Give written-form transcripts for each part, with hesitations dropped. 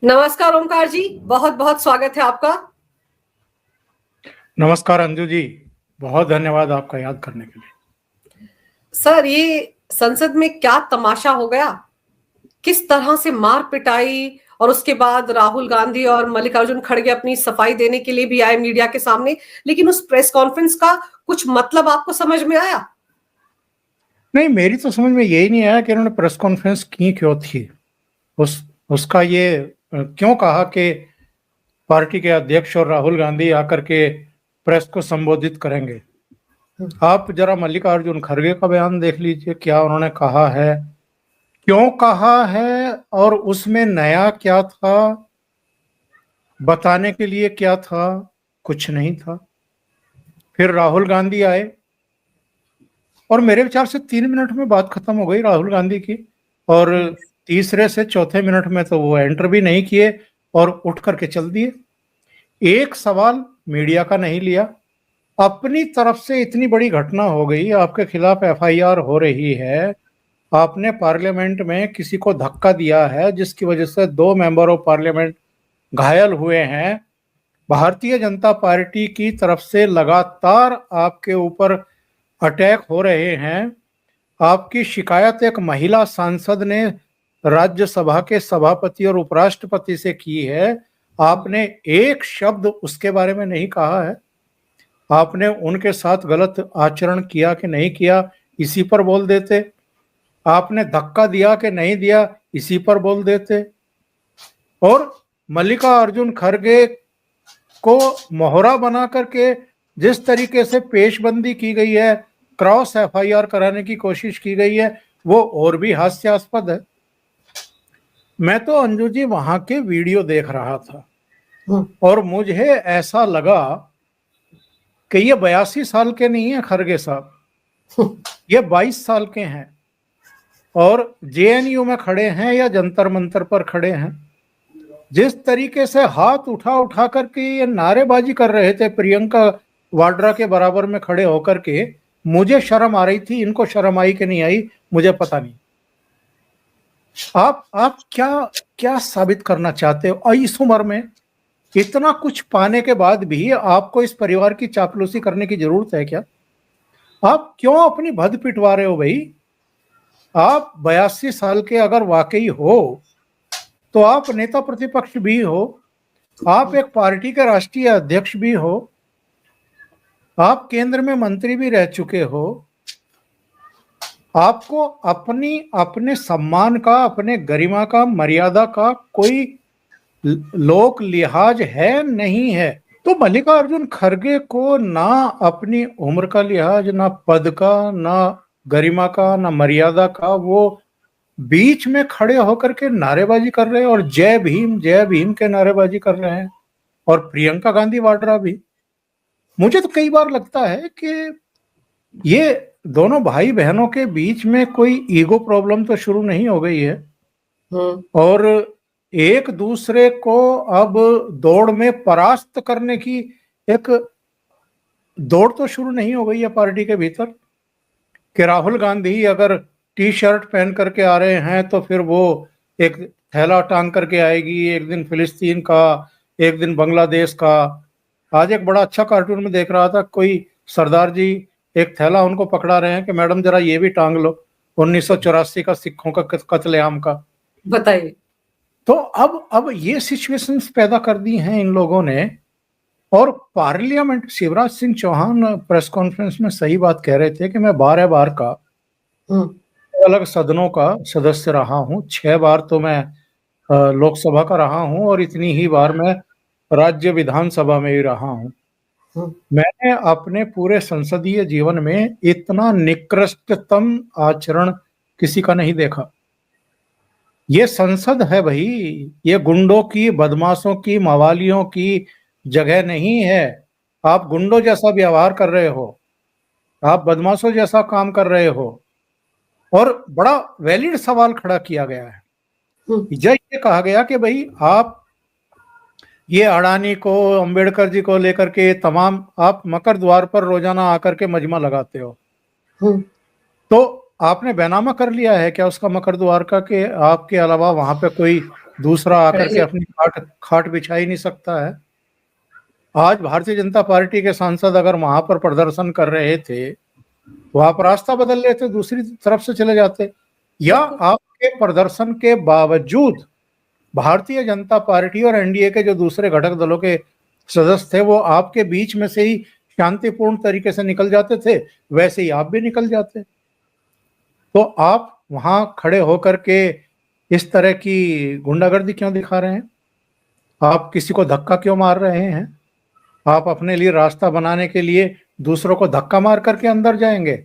नमस्कार ओमकार जी, बहुत बहुत स्वागत है आपका। नमस्कार अंजू जी, बहुत धन्यवाद आपका याद करने के लिए। सर, ये संसद में क्या तमाशा हो गया। किस तरह से मार पिटाई, और उसके बाद राहुल गांधी और मल्लिकार्जुन खड़गे अपनी सफाई देने के लिए भी आए मीडिया के सामने। लेकिन उस प्रेस कॉन्फ्रेंस का कुछ मतलब आपको समझ में आया? नहीं, मेरी तो समझ में यही नहीं आया कि इन्होंने प्रेस कॉन्फ्रेंस की क्यों थी। उसका ये क्यों कहा कि पार्टी के अध्यक्ष और राहुल गांधी आकर के प्रेस को संबोधित करेंगे। आप जरा मल्लिकार्जुन खड़गे का बयान देख लीजिए, क्या उन्होंने कहा है, क्यों कहा है, और उसमें नया क्या था, बताने के लिए क्या था। कुछ नहीं था। फिर राहुल गांधी आए और मेरे विचार से 3 मिनट में बात खत्म हो गई राहुल गांधी की, और तीसरे से चौथे मिनट में तो वो एंटर भी नहीं किए और उठ करके चल दिए। एक सवाल मीडिया का नहीं लिया। अपनी तरफ से इतनी बड़ी घटना हो गई, आपके खिलाफ एफआईआर हो रही है, आपने पार्लियामेंट में किसी को धक्का दिया है जिसकी वजह से 2 मेंबर ऑफ पार्लियामेंट घायल हुए हैं। भारतीय जनता पार्टी की तरफ से लगातार आपके ऊपर अटैक हो रहे हैं। आपकी शिकायत एक महिला सांसद ने राज्यसभा के सभापति और उपराष्ट्रपति से की है। आपने एक शब्द उसके बारे में नहीं कहा है। आपने उनके साथ गलत आचरण किया कि नहीं किया, इसी पर बोल देते। आपने धक्का दिया कि नहीं दिया, इसी पर बोल देते। और मल्लिकार्जुन खड़गे को मोहरा बना करके जिस तरीके से पेशबंदी की गई है, क्रॉस एफआईआर कराने की कोशिश की गई है, वो और भी हास्यास्पद है। मैं तो अंजू जी वहां के वीडियो देख रहा था और मुझे ऐसा लगा कि ये 82 साल के नहीं है खड़गे साहब, ये 22 साल के हैं और जेएनयू में खड़े हैं या जंतर मंतर पर खड़े हैं। जिस तरीके से हाथ उठा उठा करके ये नारेबाजी कर रहे थे प्रियंका वाड्रा के बराबर में खड़े होकर के, मुझे शर्म आ रही थी। इनको शर्म आई कि नहीं आई मुझे पता नहीं। आप क्या क्या साबित करना चाहते हो? और इस उम्र में इतना कुछ पाने के बाद भी आपको इस परिवार की चापलूसी करने की जरूरत है क्या? आप क्यों अपनी भद पिटवा रहे हो भाई? आप 82 साल के अगर वाकई हो तो आप नेता प्रतिपक्ष भी हो, आप एक पार्टी के राष्ट्रीय अध्यक्ष भी हो, आप केंद्र में मंत्री भी रह चुके हो। आपको अपने सम्मान का, अपने गरिमा का, मर्यादा का कोई लोक लिहाज है नहीं है। तो मल्लिकार्जुन खड़गे को ना अपनी उम्र का लिहाज, ना पद का, ना गरिमा का, ना मर्यादा का, वो बीच में खड़े होकर के नारेबाजी कर रहे हैं और जय भीम के नारेबाजी कर रहे हैं। और प्रियंका गांधी वाड्रा भी। मुझे तो कई बार लगता है कि ये दोनों भाई बहनों के बीच में कोई ईगो प्रॉब्लम तो शुरू नहीं हो गई है और एक दूसरे को अब दौड़ में परास्त करने की एक दौड़ तो शुरू नहीं हो गई है पार्टी के भीतर कि राहुल गांधी अगर टी शर्ट पहन करके आ रहे हैं तो फिर वो एक थैला टांग करके आएगी, एक दिन फिलिस्तीन का, एक दिन बांग्लादेश का। आज एक बड़ा अच्छा कार्टून में देख रहा था, कोई सरदार जी एक थैला उनको पकड़ा रहे हैं कि मैडम जरा ये भी टांग लो, 1984 का सिखों का कत्लेआम का। बताइए। तो अब ये सिचुएशंस पैदा कर दी हैं इन लोगों ने। और parliament, Shivraj Singh Chouhan press conference में सही बात कह रहे थे कि मैं 12 बार का अलग सदनों का सदस्य रहा हूं। 6 बार तो मैं लोकसभा का रहा हूं और इतनी ही बार मैं राज्य विधानसभा में भी रहा हूं। मैंने अपने पूरे संसदीय जीवन में इतना निकृष्टतम आचरण किसी का नहीं देखा। ये संसद है भाई, ये गुंडों की, बदमाशों की, मवालियों की जगह नहीं है। आप गुंडों जैसा व्यवहार कर रहे हो, आप बदमाशों जैसा काम कर रहे हो। और बड़ा वैलिड सवाल खड़ा किया गया है। ये कहा गया कि भाई आप ये अडानी को, अंबेडकर जी को लेकर के तमाम आप मकर द्वार पर रोजाना आकर के मजमा लगाते हो, तो आपने बैनामा कर लिया है क्या उसका, मकर द्वार का, कि आपके अलावा वहां पे कोई दूसरा आकर के अपनी खाट बिछा ही नहीं सकता है। आज भारतीय जनता पार्टी के सांसद अगर वहां पर प्रदर्शन कर रहे थे तो आप रास्ता बदल लेते, दूसरी तरफ से चले जाते, या आपके प्रदर्शन के बावजूद भारतीय जनता पार्टी और एनडीए के जो दूसरे घटक दलों के सदस्य थे वो आपके बीच में से ही शांतिपूर्ण तरीके से निकल जाते थे, वैसे ही आप भी निकल जाते। तो आप वहां खड़े होकर के इस तरह की गुंडागर्दी क्यों दिखा रहे हैं? आप किसी को धक्का क्यों मार रहे हैं? आप अपने लिए रास्ता बनाने के लिए दूसरों को धक्का मार करके अंदर जाएंगे,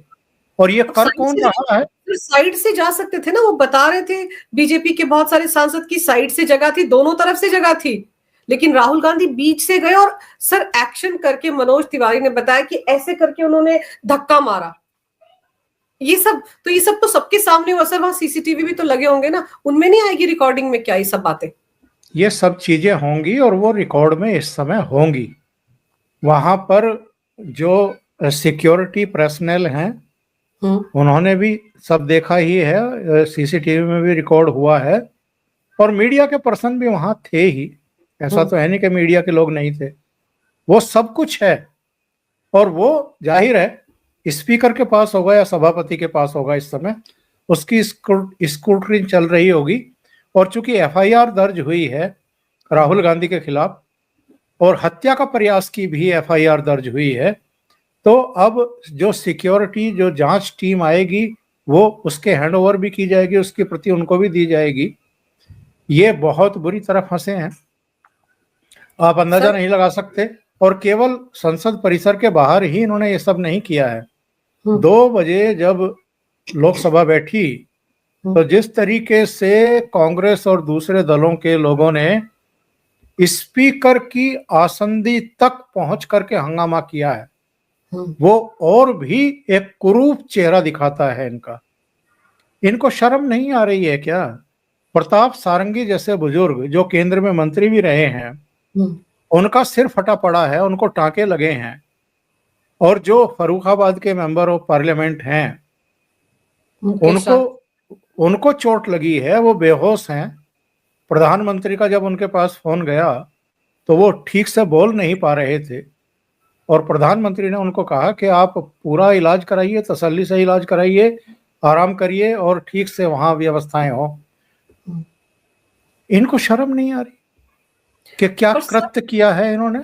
और ये कर कौन रहा है? साइड से जा सकते थे ना, वो बता रहे थे बीजेपी के बहुत सारे सांसद की साइड से जगह थी, दोनों तरफ से जगह थी, लेकिन राहुल गांधी बीच से गए और सर एक्शन करके, मनोज तिवारी ने बताया कि ऐसे करके उन्होंने धक्का मारा। ये सब तो सबके सामने हुआ सर, वहां सीसीटीवी भी तो लगे होंगे ना, उनमें नहीं आएगी रिकॉर्डिंग में क्या ये सब बातें? ये सब चीजें होंगी और वो रिकॉर्ड में इस समय होंगी। वहां पर जो सिक्योरिटी पर्सनल हैं उन्होंने भी सब देखा ही है, सीसीटीवी में भी रिकॉर्ड हुआ है, और मीडिया के पर्सन भी वहां थे ही, ऐसा तो है नहीं कि मीडिया के लोग नहीं थे, वो सब कुछ है। और वो जाहिर है स्पीकर के पास होगा या सभापति के पास होगा, इस समय उसकी स्क्रूटनी चल रही होगी। और चूंकि एफआईआर दर्ज हुई है राहुल गांधी के खिलाफ और हत्या का प्रयास की भी एफआईआर दर्ज हुई है, तो अब जो सिक्योरिटी जो जांच टीम आएगी वो उसके हैंडओवर भी की जाएगी, उसकी प्रति उनको भी दी जाएगी। ये बहुत बुरी तरह फंसे हैं, आप अंदाजा नहीं लगा सकते। और केवल संसद परिसर के बाहर ही इन्होंने ये सब नहीं किया है। 2 बजे जब लोकसभा बैठी तो जिस तरीके से कांग्रेस और दूसरे दलों के लोगों ने स्पीकर की आसंदी तक पहुंच करके हंगामा किया है, वो और भी एक कुरूप चेहरा दिखाता है इनका। इनको शर्म नहीं आ रही है क्या? प्रताप सारंगी जैसे बुजुर्ग जो केंद्र में मंत्री भी रहे हैं, उनका सिर फटा पड़ा है, उनको टांके लगे हैं, और जो फर्रुखाबाद के मेंबर ऑफ पार्लियामेंट हैं उनको चोट लगी है, वो बेहोश हैं। प्रधानमंत्री का जब उनके पास फोन गया तो वो ठीक से बोल नहीं पा रहे थे, और प्रधानमंत्री ने उनको कहा कि आप पूरा इलाज कराइए, तसल्ली से इलाज कराइए, आराम करिए और ठीक से वहां व्यवस्थाएं हो। इनको शर्म नहीं आ रही कि क्या कृत्य किया है इन्होंने?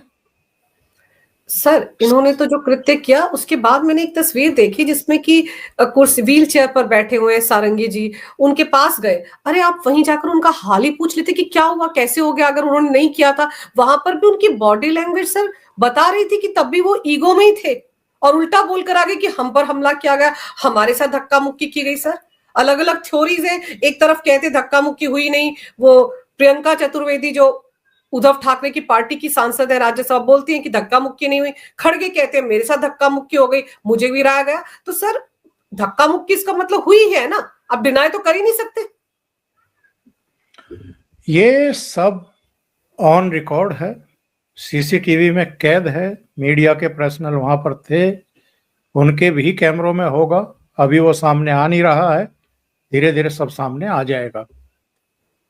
सर इन्होंने तो जो कृत्य किया, उसके बाद मैंने एक तस्वीर देखी जिसमें कि कुर्सी व्हील चेयर पर बैठे हुए हैं सारंगी जी, उनके पास गए। अरे आप वहीं जाकर उनका हाल ही पूछ लेते कि क्या हुआ, कैसे हो गया, अगर उन्होंने नहीं किया था। वहां पर भी उनकी बॉडी लैंग्वेज सर बता रही थी कि तब भी वो ईगो में ही थे, और उल्टा बोलकर आगे कि हम पर हमला किया गया, हमारे साथ धक्का मुक्की की गई। सर अलग अलग थ्योरीज है, एक तरफ कहते धक्का मुक्की हुई नहीं, वो प्रियंका चतुर्वेदी जो उद्धव ठाकरे की पार्टी की सांसद है राज्यसभा, बोलती हैं कि धक्का मुक्की नहीं हुई। खड़गे कहते हैं मेरे साथ धक्का मुक्की हो गई, मुझे भी गिराया गया। तो सर धक्का मुक्की इसका मतलब हुई है ना, आप डिनाई तो कर ही नहीं सकते। ये सब ऑन रिकॉर्ड है, सीसीटीवी में कैद है, मीडिया के पर्सनल वहां पर थे, उनके भी कैमरों में होगा। अभी वो सामने आ नहीं रहा है, धीरे धीरे सब सामने आ जाएगा।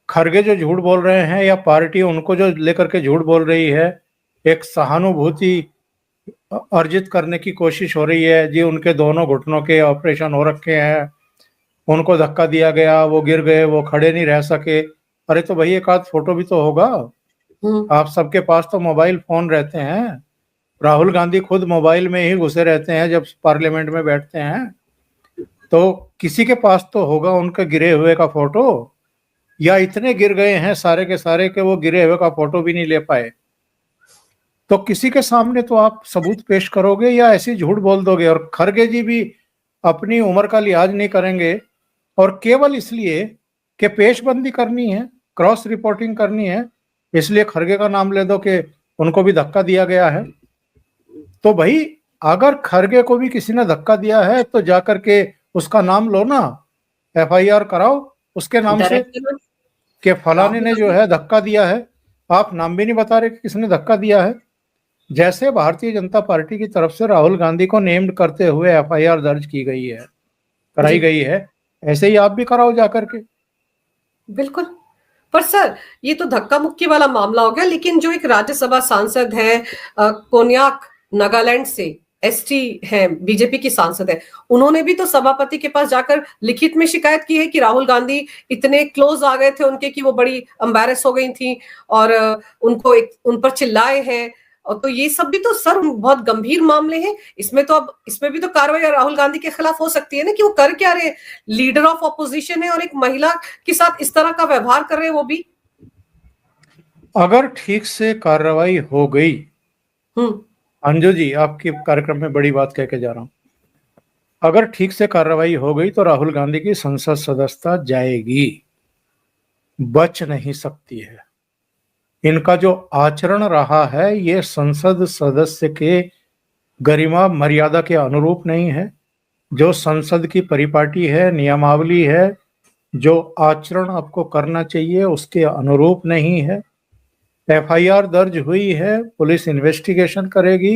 खरगे जो झूठ बोल रहे हैं या पार्टी उनको जो लेकर के झूठ बोल रही है, एक सहानुभूति अर्जित करने की कोशिश हो रही है जी, उनके दोनों घुटनों के ऑपरेशन हो रखे हैं, उनको धक्का दिया गया, वो गिर गए, वो खड़े नहीं रह सके। अरे तो भाई एक आध फोटो भी तो होगा, आप सबके पास तो मोबाइल फोन रहते हैं। राहुल गांधी खुद मोबाइल में ही घुसे रहते हैं जब पार्लियामेंट में बैठते हैं, तो किसी के पास तो होगा उनके गिरे हुए का फोटो। या इतने गिर गए हैं सारे के सारे के वो गिरे हुए का फोटो भी नहीं ले पाए। तो किसी के सामने तो आप सबूत पेश करोगे या ऐसे झूठ बोल दोगे? और खरगे जी भी अपनी उम्र का लिहाज नहीं करेंगे, और केवल इसलिए कि पेशबंदी करनी है, क्रॉस रिपोर्टिंग करनी है, इसलिए खरगे का नाम ले दो कि उनको भी धक्का दिया गया है। तो भाई अगर खरगे को भी किसी ने धक्का दिया है तो जाकर के उसका नाम लो ना, एफआईआर कराओ उसके नाम से कि फलाने ने जो है धक्का दिया है। आप नाम भी नहीं बता रहे कि किसने धक्का दिया है। जैसे भारतीय जनता पार्टी की तरफ से राहुल गांधी को नेम्ड करते हुए एफआईआर दर्ज की गई है, कराई गई है, ऐसे ही आप भी कराओ जाकर के। बिल्कुल पर सर, ये तो धक्का मुक्की वाला मामला हो गया, लेकिन जो एक राज्यसभा सांसद है कोन्याक, नागालैंड से एसटी है, बीजेपी की सांसद है, उन्होंने भी तो सभापति के पास जाकर लिखित में शिकायत की है कि राहुल गांधी इतने क्लोज आ गए थे उनके कि वो बड़ी एम्बैरेस हो गई थी और उनको उन पर चिल्लाए हैं। और तो ये सब भी तो सर बहुत गंभीर मामले हैं। इसमें तो अब इसमें भी तो कार्रवाई राहुल गांधी के खिलाफ हो सकती है ना, कि वो कर क्या रहे, लीडर ऑफ ऑपोजिशन है और एक महिला के साथ इस तरह का व्यवहार कर रहे हैं वो भी। अगर ठीक से कार्रवाई हो गई, अंजू जी आपके कार्यक्रम में बड़ी बात कह के जा रहा हूं, अगर ठीक से कार्रवाई हो गई तो राहुल गांधी की संसद सदस्यता जाएगी, बच नहीं सकती है। इनका जो आचरण रहा है ये संसद सदस्य के गरिमा मर्यादा के अनुरूप नहीं है। जो संसद की परिपाटी है, नियमावली है, जो आचरण आपको करना चाहिए उसके अनुरूप नहीं है। एफआईआर दर्ज हुई है, पुलिस इन्वेस्टिगेशन करेगी,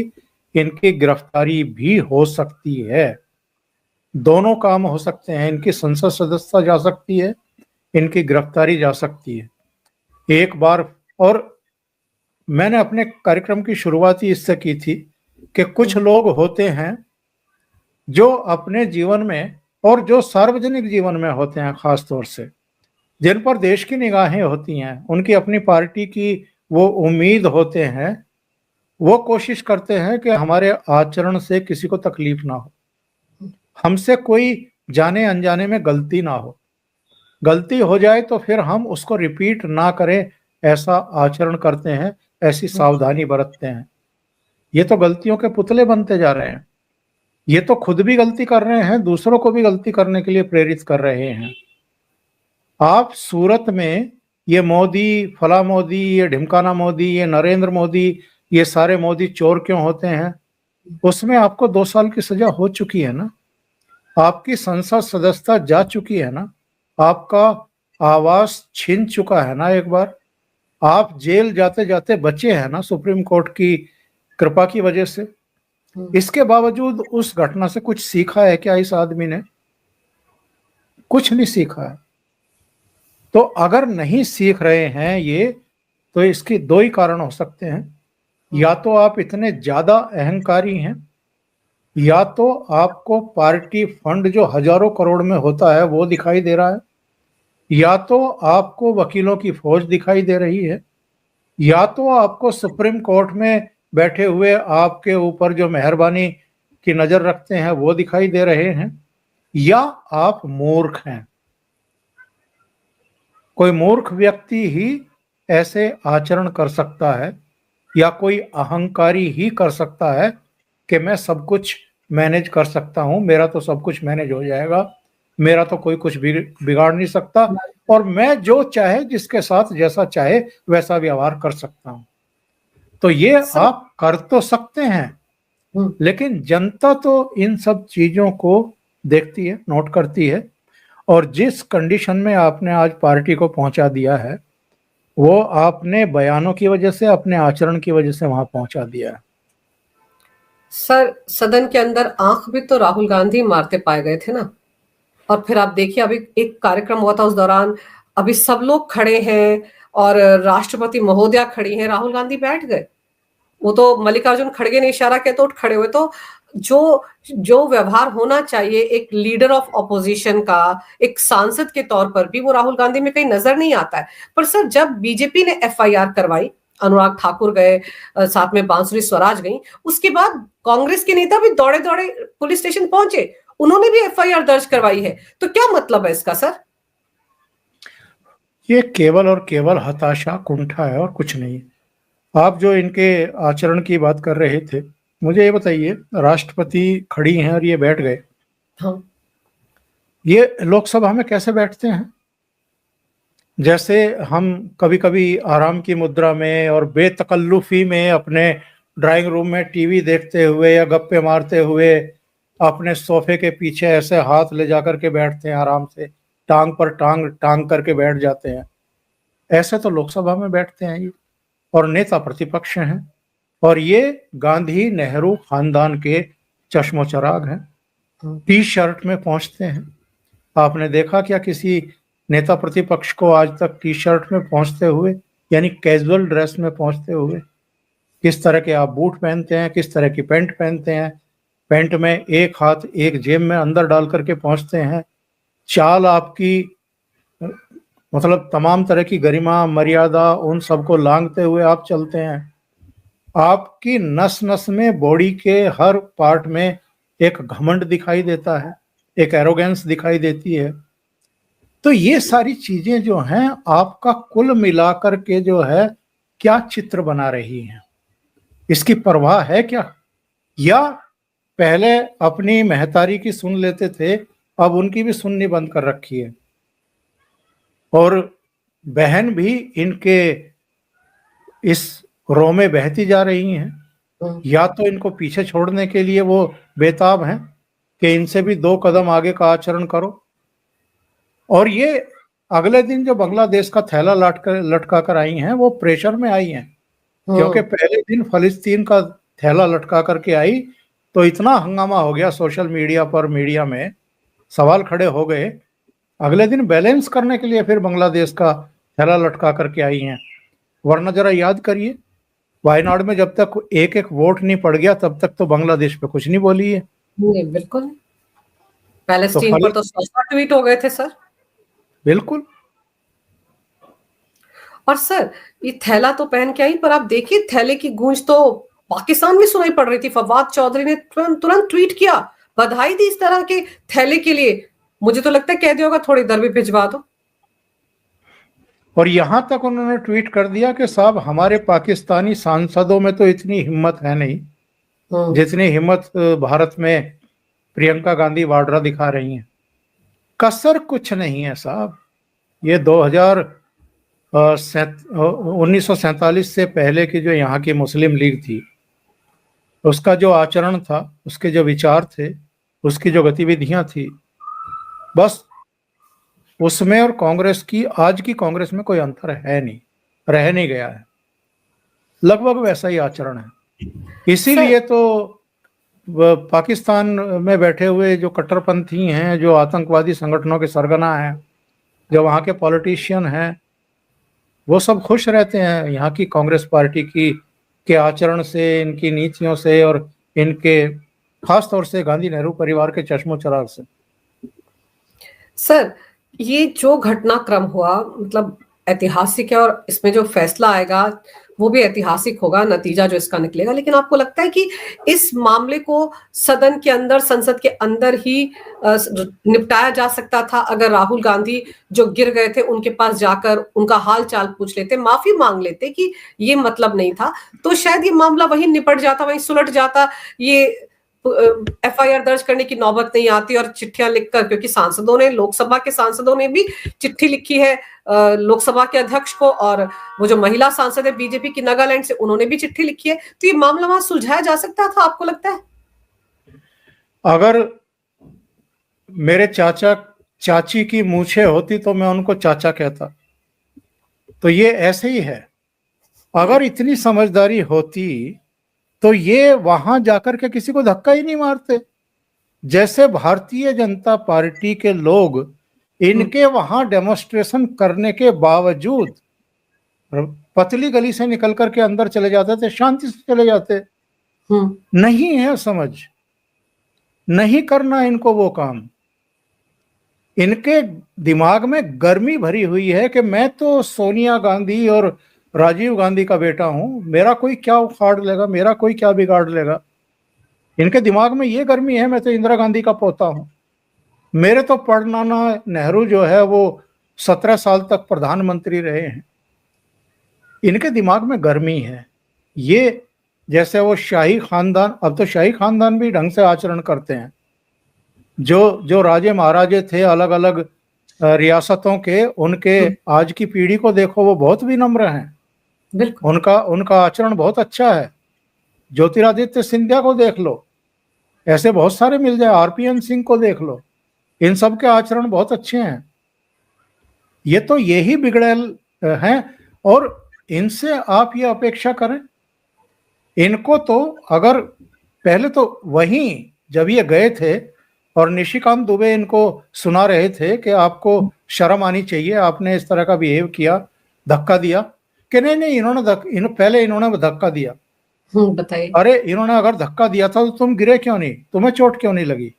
इनकी गिरफ्तारी भी हो सकती है। दोनों काम हो सकते हैं, इनकी संसद सदस्यता जा सकती है, इनकी गिरफ्तारी जा सकती है। एक बार, और मैंने अपने कार्यक्रम की शुरुआत ही इससे की थी कि कुछ लोग होते हैं जो अपने जीवन में और जो सार्वजनिक जीवन में होते हैं, खास तौर से जिन पर देश की निगाहें होती हैं, उनकी अपनी पार्टी की वो उम्मीद होते हैं, वो कोशिश करते हैं कि हमारे आचरण से किसी को तकलीफ ना हो, हमसे कोई जाने अनजाने में गलती ना हो, गलती हो जाए तो फिर हम उसको रिपीट ना करें, ऐसा आचरण करते हैं, ऐसी सावधानी बरतते हैं। ये तो गलतियों के पुतले बनते जा रहे हैं, ये तो खुद भी गलती कर रहे हैं, दूसरों को भी गलती करने के लिए प्रेरित कर रहे हैं। आप सूरत में ये मोदी, फला मोदी, ये ढिमकाना मोदी, ये नरेंद्र मोदी, ये सारे मोदी चोर क्यों होते हैं, उसमें आपको 2 साल की सजा हो चुकी है ना, आपकी संसद सदस्यता जा चुकी है ना, आपका आवास छीन चुका है ना एक बार, आप जेल जाते जाते बचे हैं ना सुप्रीम कोर्ट की कृपा की वजह से। इसके बावजूद उस घटना से कुछ सीखा है क्या इस आदमी ने? कुछ नहीं सीखा है। तो अगर नहीं सीख रहे हैं ये, तो इसके 2 ही कारण हो सकते हैं, या तो आप इतने ज्यादा अहंकारी हैं, या तो आपको पार्टी फंड जो हजारों करोड़ में होता है वो दिखाई दे रहा है, या तो आपको वकीलों की फौज दिखाई दे रही है, या तो आपको सुप्रीम कोर्ट में बैठे हुए आपके ऊपर जो मेहरबानी की नजर रखते हैं वो दिखाई दे रहे हैं, या आप मूर्ख हैं। कोई मूर्ख व्यक्ति ही ऐसे आचरण कर सकता है, या कोई अहंकारी ही कर सकता है कि मैं सब कुछ मैनेज कर सकता हूं, मेरा तो सब कुछ मैनेज हो जाएगा, मेरा तो कोई कुछ भी बिगाड़ नहीं सकता, और मैं जो चाहे जिसके साथ जैसा चाहे वैसा व्यवहार कर सकता हूं। तो ये आप कर तो सकते हैं, लेकिन जनता तो इन सब चीजों को देखती है, नोट करती है, और जिस कंडीशन में आपने आज पार्टी को पहुंचा दिया है वो आपने बयानों की वजह से, अपने आचरण की वजह से वहां पहुंचा दिया है। सर, सदन के अंदर आंख भी तो राहुल गांधी मारते पाए गए थे ना। और फिर आप देखिए, अभी एक कार्यक्रम हुआ था, उस दौरान अभी सब लोग खड़े हैं और राष्ट्रपति महोदया खड़ी हैं, राहुल गांधी बैठ गए। वो तो मल्लिकार्जुन खड़गे ने इशारा किया तो उठ खड़े हुए। तो जो व्यवहार होना चाहिए एक लीडर ऑफ ऑपोजिशन का, एक सांसद के तौर पर भी, वो राहुल गांधी में कहीं नजर नहीं आता है। पर सर, जब बीजेपी ने एफआईआर करवाई, अनुराग ठाकुर गए, साथ में बांसुरी स्वराज गई, उसके बाद कांग्रेस के नेता भी दौड़े दौड़े पुलिस स्टेशन पहुंचे, उन्होंने भी एफआईआर दर्ज करवाई है। तो क्या मतलब है इसका सर? ये केवल और केवल हताशा, कुंठा है और कुछ नहीं। आप जो इनके आचरण की बात कर रहे थे, मुझे ये बताइए, राष्ट्रपति खड़ी हैं और ये बैठ गए, हाँ। ये लोकसभा में कैसे बैठते हैं? जैसे हम कभी कभी आराम की मुद्रा में और बेतकल्लुफी में अपने ड्राइंग रूम में टीवी देखते हुए या गप्पे मारते हुए अपने सोफे के पीछे ऐसे हाथ ले जाकर के बैठते हैं, आराम से टांग पर टांग टांग करके बैठ जाते हैं, ऐसे तो लोकसभा में बैठते हैं ये। और नेता प्रतिपक्ष हैं, और ये गांधी नेहरू खानदान के चश्मो चराग हैं, टी शर्ट में पहुंचते हैं। आपने देखा क्या किसी नेता प्रतिपक्ष को आज तक टी शर्ट में पहुंचते हुए, यानी कैजुअल ड्रेस में पहुंचते हुए, किस तरह के आप बूट पहनते हैं, किस तरह की पैंट पहनते हैं, पैंट में एक हाथ एक जेब में अंदर डाल करके पहुंचते हैं, चाल आपकी मतलब तमाम तरह की गरिमा मर्यादा उन सबको लांघते हुए आप चलते हैं। आपकी नस नस में, बॉडी के हर पार्ट में एक घमंड दिखाई देता है, एक एरोगेंस दिखाई देती है। तो ये सारी चीजें जो हैं आपका कुल मिलाकर के जो है क्या चित्र बना रही हैं, इसकी परवाह है क्या? या पहले अपनी महतारी की सुन लेते थे, अब उनकी भी सुननी बंद कर रखी है, और बहन भी इनके इस रो में बहती जा रही हैं। या तो इनको पीछे छोड़ने के लिए वो बेताब हैं कि इनसे भी 2 कदम आगे का आचरण करो। और ये अगले दिन जो बांग्लादेश का थैला लटका कर आई हैं, वो प्रेशर में आई हैं, क्योंकि पहले दिन फलस्तीन का थैला लटका करके आई तो इतना हंगामा हो गया सोशल मीडिया पर, मीडिया में सवाल खड़े हो गए। अगले दिन बैलेंस करने के लिए फिर बांग्लादेश का थैला लटका करके आई हैं। वरना जरा याद करिए, वायनाड में जब तक एक एक वोट नहीं पड़ गया तब तक तो बांग्लादेश पे कुछ नहीं बोली है। नहीं, बिल्कुल। पैलेस्टीन पर तो 100 ट्वीट हो गए थे सर। बिल्कुल। और सर ये थैला तो पहन के आई, पर आप देखिए थैले की गूंज तो पाकिस्तान में सुनाई पड़ रही थी। फवाद चौधरी ने तुरंत ट्वीट किया, बधाई दी इस तरह के थैले के लिए। मुझे तो लगता है कह दिया होगा थोड़ी देर भी भिजवा दो। और यहां तक उन्होंने ट्वीट कर दिया कि साहब हमारे पाकिस्तानी सांसदों में तो इतनी हिम्मत है नहीं जितनी हिम्मत भारत में प्रियंका गांधी वाड्रा दिखा रही हैं। कसर कुछ नहीं है साहब। ये 1947 से पहले की जो यहाँ की मुस्लिम लीग थी, उसका जो आचरण था, उसके जो विचार थे, उसकी जो गतिविधियां थी, बस उसमें और कांग्रेस की, आज की कांग्रेस में कोई अंतर है नहीं, रह नहीं गया है। लगभग वैसा ही आचरण है। इसीलिए तो पाकिस्तान में बैठे हुए जो कट्टरपंथी हैं, जो आतंकवादी संगठनों के सरगना हैं, जो वहाँ के पॉलिटिशियन हैं, वो सब खुश रहते हैं यहाँ की कांग्रेस पार्टी के आचरण से, इनकी नीतियों से, और इनके खास तौर से गांधी नेहरू परिवार के चश्मो चराग से। सर ये जो घटनाक्रम हुआ मतलब ऐतिहासिक है, और इसमें जो फैसला आएगा वो भी ऐतिहासिक होगा, नतीजा जो इसका निकलेगा। लेकिन आपको लगता है कि इस मामले को सदन के अंदर, संसद के अंदर ही निपटाया जा सकता था अगर राहुल गांधी जो गिर गए थे उनके पास जाकर उनका हाल चाल पूछ लेते, माफी मांग लेते कि ये मतलब नहीं था, तो शायद ये मामला वहीं निपट जाता, वहीं सुलट जाता, ये एफआईआर दर्ज करने की नौबत नहीं आती। और चिट्ठियां लिखकर, क्योंकि सांसदों ने, लोकसभा के सांसदों ने भी चिट्ठी लिखी है लोकसभा के अध्यक्ष को, और वो जो महिला सांसद है बीजेपी की नागालैंड से, उन्होंने भी चिट्ठी लिखी है, तो ये मामला वहां सुलझाया जा सकता था, आपको लगता है? अगर मेरे चाचा चाची की मूछें होती तो मैं उनको चाचा कहता। तो ये ऐसे ही है। अगर इतनी समझदारी होती तो ये वहां जाकर के किसी को धक्का ही नहीं मारते। जैसे भारतीय जनता पार्टी के लोग इनके वहां डेमोन्स्ट्रेशन करने के बावजूद पतली गली से निकल करके अंदर चले जाते थे, शांति से चले जाते। नहीं है समझ, नहीं करना इनको वो काम। इनके दिमाग में गर्मी भरी हुई है कि मैं तो सोनिया गांधी और राजीव गांधी का बेटा हूं, मेरा कोई क्या उखाड़ लेगा, मेरा कोई क्या बिगाड़ लेगा। इनके दिमाग में ये गर्मी है, मैं तो इंदिरा गांधी का पोता हूं, मेरे तो परनाना नेहरू जो है वो 17 साल तक प्रधानमंत्री रहे हैं। इनके दिमाग में गर्मी है। ये जैसे वो शाही खानदान, अब तो शाही खानदान भी ढंग से आचरण करते हैं। जो राजे महाराजे थे अलग अलग रियासतों के, उनके आज की पीढ़ी को देखो, वो बहुत विनम्र हैं। उनका आचरण बहुत अच्छा है। ज्योतिरादित्य सिंधिया को देख लो, ऐसे बहुत सारे मिल जाए, आरपीएन सिंह को देख लो, इन सब के आचरण बहुत अच्छे हैं। ये तो यही बिगड़ैल हैं, और इनसे आप ये अपेक्षा करें। इनको तो अगर पहले तो वहीं जब ये गए थे और निशिकांत दुबे इनको सुना रहे थे कि आपको शर्म आनी चाहिए, आपने इस तरह का बिहेव किया, धक्का दिया। कि नहीं नहीं, पहले इन्होंने धक्का दिया। बताइए अरे इन्होंने अगर धक्का दिया था तो तुम गिरे क्यों नहीं, तुम्हें चोट क्यों नहीं लगी?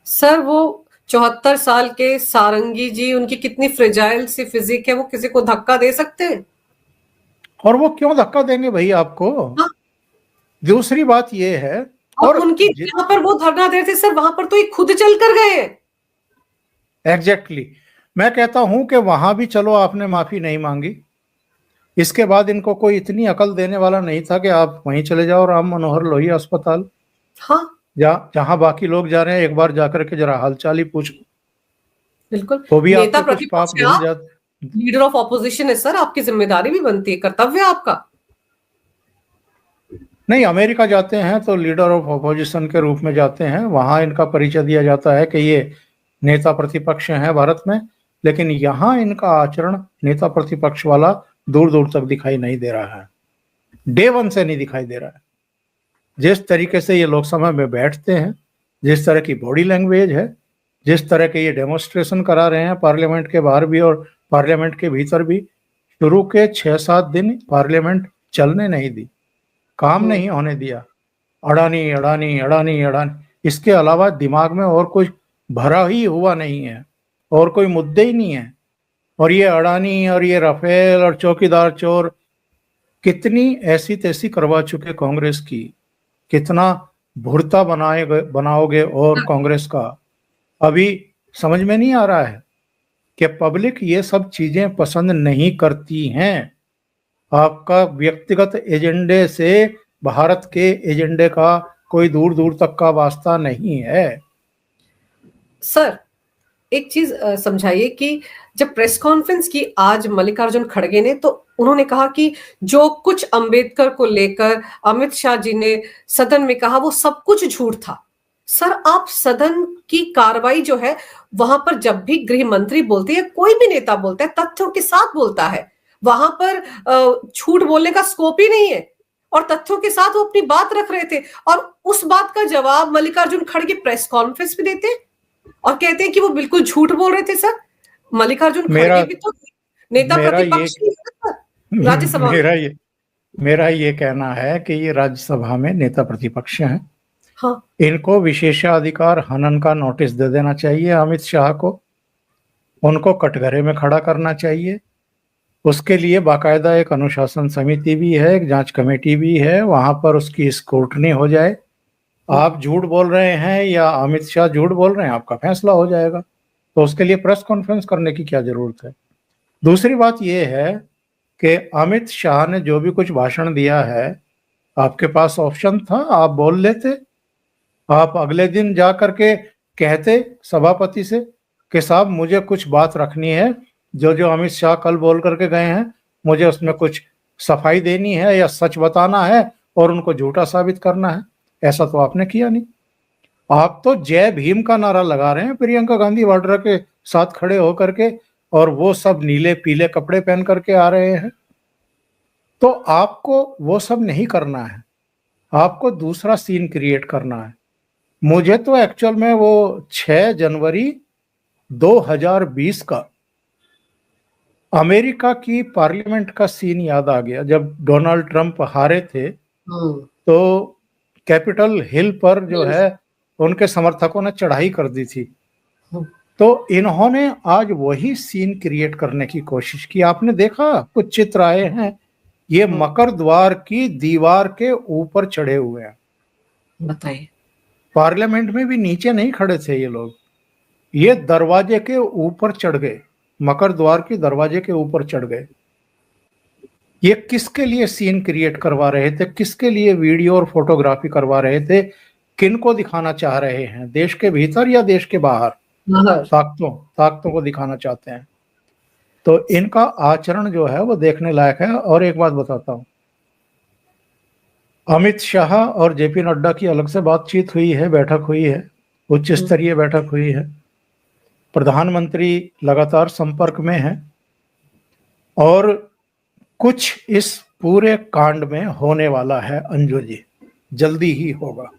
सर, वो 74 साल के सारंगी जी, उनकी कितनी फ्रेजाइल सी फिजिक है, वो किसी को धक्का दे सकते हैं? और वो क्यों धक्का देंगे भाई आपको? हाँ। दूसरी बात ये है, और और उनकी जहां पर वो धरना दे रहे थे सर, वहां पर तो ये खुद चल कर गए हैं। एग्जैक्टली मैं कहता हूं कि वहां भी चलो आपने माफी नहीं मांगी, इसके बाद इनको कोई इतनी अकल देने वाला नहीं था कि आप वहीं चले जाओ राम मनोहर लोहिया अस्पताल, हाँ जहां बाकी लोग जा रहे हैं, एक बार जाकर के जरा हालचाल ही पूछ लो, बिल्कुल। तो भी नेता आपके कुछ प्रतिपक्ष पाप है धुल आप, जाते। लीडर ऑफ ऑपोजिशन है सर, आपकी जिम्मेदारी भी बनती है, कर्तव्य है आपका। नहीं, अमेरिका जाते हैं तो लीडर ऑफ अपोजिशन के रूप में जाते हैं, वहां इनका परिचय दिया जाता है कि ये नेता प्रतिपक्ष हैं भारत में, लेकिन यहाँ इनका आचरण नेता प्रतिपक्ष वाला दूर दूर तक दिखाई नहीं दे रहा है, डे वन से नहीं दिखाई दे रहा है। जिस तरीके से ये लोकसभा में बैठते हैं, जिस तरह की बॉडी लैंग्वेज है, जिस तरह के ये डेमोन्स्ट्रेशन करा रहे हैं पार्लियामेंट के बाहर भी और पार्लियामेंट के भीतर भी, शुरू के 6-7 दिन पार्लियामेंट चलने नहीं दी, काम नहीं होने दिया, अडानी अडानी अडानी अडानी, इसके अलावा दिमाग में और कुछ भरा ही हुआ नहीं है, और कोई मुद्दे ही नहीं है। और ये अडानी और ये राफेल और चौकीदार चोर कितनी ऐसी तैसी करवा चुके कांग्रेस की, कितना भुरता बनाओगे और कांग्रेस का। अभी समझ में नहीं आ रहा है कि पब्लिक ये सब चीजें पसंद नहीं करती हैं। आपका व्यक्तिगत एजेंडे से भारत के एजेंडे का कोई दूर दूर तक का वास्ता नहीं है। सर, एक चीज समझाइए कि जब प्रेस कॉन्फ्रेंस की आज मल्लिकार्जुन खड़गे ने, तो उन्होंने कहा कि जो कुछ अंबेडकर को लेकर अमित शाह जी ने सदन में कहा वो सब कुछ झूठ था। सर, आप सदन की कार्रवाई जो है, वहां पर जब भी गृह मंत्री बोलते हैं, कोई भी नेता बोलता है, तथ्यों के साथ बोलता है, वहां पर झूठ बोलने का स्कोप ही नहीं है, और तथ्यों के साथ वो अपनी बात रख रहे थे। और उस बात का जवाब मल्लिकार्जुन खड़गे प्रेस कॉन्फ्रेंस में देते और कहते हैं कि वो बिल्कुल झूठ बोल रहे थे। सर, मल्लिकार्जुन खड़गे भी तो नेता प्रतिपक्ष ही है राज्यसभा में। मेरा ये कहना है कि ये राज्यसभा में नेता प्रतिपक्ष हैं। हाँ। इनको विशेषाधिकार हनन का नोटिस दे देना चाहिए अमित शाह को, उनको कटघरे में खड़ा करना चाहिए। उसके लिए बाकायदा एक अनुशासन समिति भी है, एक जांच कमेटी भी है, वहां पर उसकी स्क्रूटनी हो जाए। आप झूठ बोल रहे हैं या अमित शाह झूठ बोल रहे हैं, आपका फैसला हो जाएगा। तो उसके लिए प्रेस कॉन्फ्रेंस करने की क्या जरूरत है? दूसरी बात यह है कि अमित शाह ने जो भी कुछ भाषण दिया है, आपके पास ऑप्शन था, आप बोल लेते। आप अगले दिन जा करके कहते सभापति से कि साहब मुझे कुछ बात रखनी है, जो जो अमित शाह कल बोल करके गए हैं, मुझे उसमें कुछ सफाई देनी है या सच बताना है और उनको झूठा साबित करना है। ऐसा तो आपने किया नहीं। आप तो जय भीम का नारा लगा रहे हैं प्रियंका गांधी वाड्रा के साथ खड़े होकर के, और वो सब नीले पीले कपड़े पहन करके आ रहे हैं। तो आपको वो सब नहीं करना है, आपको दूसरा सीन क्रिएट करना है। मुझे तो एक्चुअल में वो 6 जनवरी 2020 का अमेरिका की पार्लियामेंट का सीन याद आ गया, जब डोनाल्ड ट्रंप हारे थे तो कैपिटल हिल पर जो है उनके समर्थकों ने चढ़ाई कर दी थी। तो इन्होंने आज वही सीन क्रिएट करने की कोशिश की। आपने देखा कुछ चित्र आए हैं, ये मकर द्वार की दीवार के ऊपर चढ़े हुए हैं। बताइए, पार्लियामेंट में भी नीचे नहीं खड़े थे ये लोग, ये दरवाजे के ऊपर चढ़ गए, मकर द्वार के दरवाजे के ऊपर चढ़ गए। ये किसके लिए सीन क्रिएट करवा रहे थे, किसके लिए वीडियो और फोटोग्राफी करवा रहे थे, किनको दिखाना चाह रहे हैं, देश के भीतर या देश के बाहर? ताकतों को दिखाना चाहते हैं। तो इनका आचरण जो है वो देखने लायक है। और एक बात बताता हूं, अमित शाह और जेपी नड्डा की अलग से बातचीत हुई है, बैठक हुई है, उच्च स्तरीय बैठक हुई है। प्रधानमंत्री लगातार संपर्क में है और कुछ इस पूरे कांड में होने वाला है अंजू जी, जल्दी ही होगा।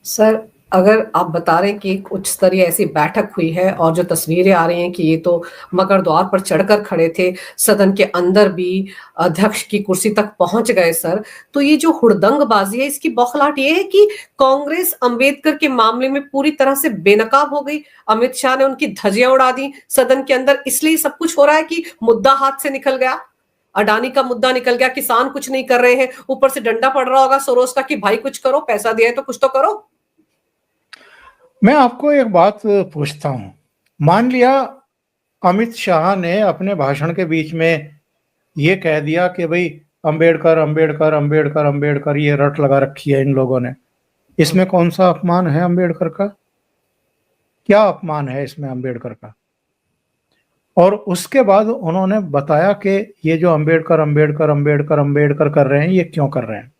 सर, अगर आप बता रहे हैं कि एक उच्च स्तरीय ऐसी बैठक हुई है और जो तस्वीरें आ रही हैं कि ये तो मकर द्वार पर चढ़कर खड़े थे, सदन के अंदर भी अध्यक्ष की कुर्सी तक पहुँच गए सर। तो ये जो हुड़दंगबाज़ी है, इसकी बौखलाहट ये है कि कांग्रेस अंबेडकर के मामले में पूरी तरह से बेनकाब हो गई। अमित शाह ने उनकी धज्जियाँ उड़ा दी सदन के अंदर, इसलिए सब कुछ हो रहा है कि मुद्दा हाथ से निकल गया। अडानी का मुद्दा निकल गया, किसान कुछ नहीं कर रहे हैं, ऊपर से डंडा पड़ रहा होगा सोरोस का कि भाई कुछ करो, पैसा दिया है तो कुछ तो करो। मैं आपको एक बात पूछता हूं, मान लिया अमित शाह ने अपने भाषण के बीच में ये कह दिया कि भाई अंबेडकर अंबेडकर अंबेडकर अंबेडकर, ये रट लगा रखी है इन लोगों ने, इसमें कौन सा अपमान है अंबेडकर का? क्या अपमान है इसमें अंबेडकर का? और उसके बाद उन्होंने बताया कि ये जो अंबेडकर अंबेडकर अंबेडकर अंबेडकर कर रहे हैं, ये क्यों कर रहे हैं,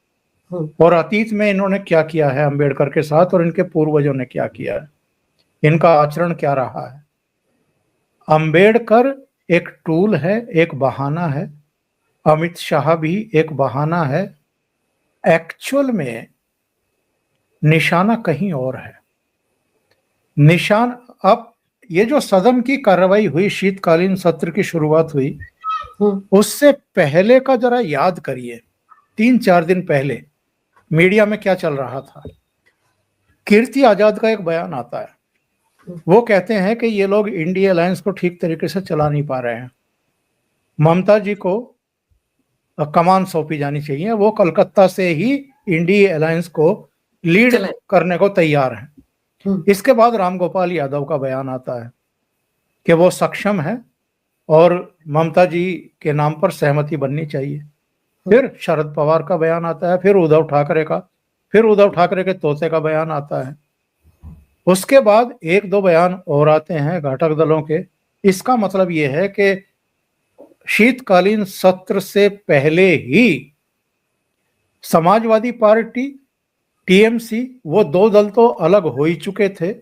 और अतीत में इन्होंने क्या किया है अंबेडकर के साथ, और इनके पूर्वजों ने क्या किया है, इनका आचरण क्या रहा है। अंबेडकर एक टूल है, एक बहाना है। अमित शाह भी एक बहाना है। एक्चुअल में निशाना कहीं और है। निशान, अब ये जो सदन की कार्रवाई हुई, शीतकालीन सत्र की शुरुआत हुई, उससे पहले का जरा याद करिए। 3-4 दिन पहले मीडिया में क्या चल रहा था। कीर्ति आजाद का एक बयान आता है, वो कहते हैं कि ये लोग इंडिया अलायंस को ठीक तरीके से चला नहीं पा रहे हैं, ममता जी को कमान सौंपी जानी चाहिए, वो कलकत्ता से ही इंडिया अलायंस को लीड करने को तैयार हैं। इसके बाद रामगोपाल यादव का बयान आता है कि वो सक्षम है और ममता जी के नाम पर सहमति बननी चाहिए। फिर शरद पवार का बयान आता है, फिर उद्धव ठाकरे का, फिर उद्धव ठाकरे के तोते का बयान आता है। उसके बाद 1-2 बयान और आते हैं घटक दलों के। इसका मतलब यह है कि शीतकालीन सत्र से पहले ही समाजवादी पार्टी, टीएमसी, वो 2 दल तो अलग हो ही चुके थे।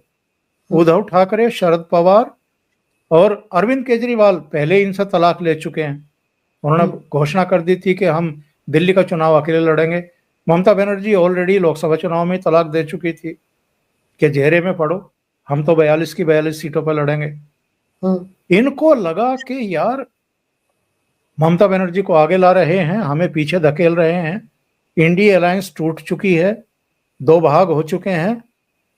उद्धव ठाकरे, शरद पवार और अरविंद केजरीवाल पहले इनसे तलाक ले चुके हैं। उन्होंने घोषणा कर दी थी कि हम दिल्ली का चुनाव अकेले लड़ेंगे। ममता बनर्जी ऑलरेडी लोकसभा चुनाव में तलाक दे चुकी थी कि जेरे में पड़ो, हम तो 42 की 42 सीटों पर लड़ेंगे। इनको लगा कि यार ममता बनर्जी को आगे ला रहे हैं, हमें पीछे धकेल रहे हैं, इंडिया अलायंस टूट चुकी है, 2 भाग हो चुके हैं,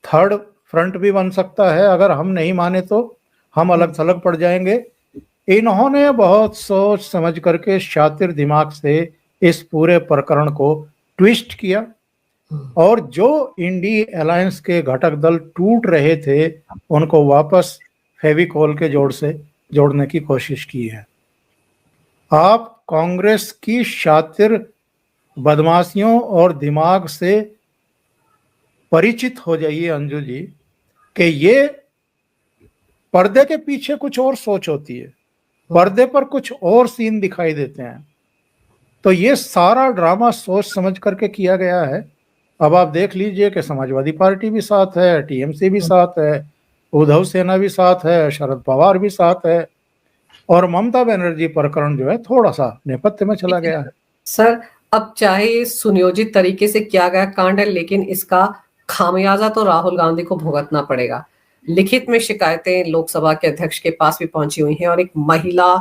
थर्ड फ्रंट भी बन सकता है, अगर हम नहीं माने तो हम अलग थलग पड़ जाएंगे। इन्होंने बहुत सोच समझ करके शातिर दिमाग से इस पूरे प्रकरण को ट्विस्ट किया, और जो इंडिया अलायंस के घटक दल टूट रहे थे उनको वापस फेविकोल के जोड़ से जोड़ने की कोशिश की है। आप कांग्रेस की शातिर बदमाशियों और दिमाग से परिचित हो जाइए अंजू जी, कि ये पर्दे के पीछे कुछ और सोच होती है, पर्दे पर कुछ और सीन दिखाई देते हैं। तो ये सारा ड्रामा सोच समझ करके किया गया है। अब आप देख लीजिए कि समाजवादी पार्टी भी साथ है, टीएमसी भी साथ है, उद्धव सेना भी साथ है, शरद पवार भी साथ है, और ममता बनर्जी प्रकरण जो है थोड़ा सा नेपथ्य में चला गया है। सर, अब चाहे सुनियोजित तरीके से किया गया कांड है, लेकिन इसका खामियाजा तो राहुल गांधी को भुगतना पड़ेगा। लिखित में शिकायतें लोकसभा के अध्यक्ष के पास भी पहुंची हुई हैं, और एक महिला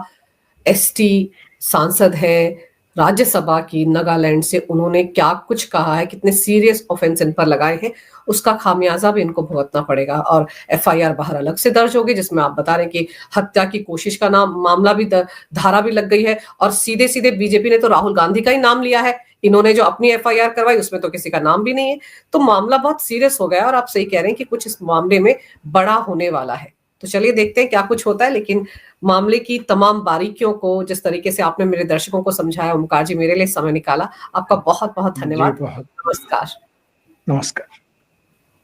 एसटी सांसद है राज्यसभा की नागालैंड से, उन्होंने क्या कुछ कहा है, कितने सीरियस ऑफेंस इन पर लगाए हैं, उसका खामियाजा भी इनको भुगतना पड़ेगा। और एफआईआर बाहर अलग से दर्ज होगी, जिसमें आप बता रहे हैं कि हत्या की कोशिश का नाम मामला भी धारा भी लग गई है, और सीधे सीधे बीजेपी ने तो राहुल गांधी का ही नाम लिया है। इन्होंने जो अपनी एफआईआर करवाई उसमें तो किसी का नाम भी नहीं है। तो मामला बहुत सीरियस हो गया, और आप सही कह रहे हैं कि कुछ इस मामले में बड़ा होने वाला है। तो चलिए देखते हैं क्या कुछ होता है। लेकिन मामले की तमाम बारीकियों को जिस तरीके से आपने मेरे दर्शकों को समझाया, ओमकार जी, मेरे लिए समय निकाला, आपका बहुत बहुत धन्यवाद। बहुत नमस्कार। नमस्कार।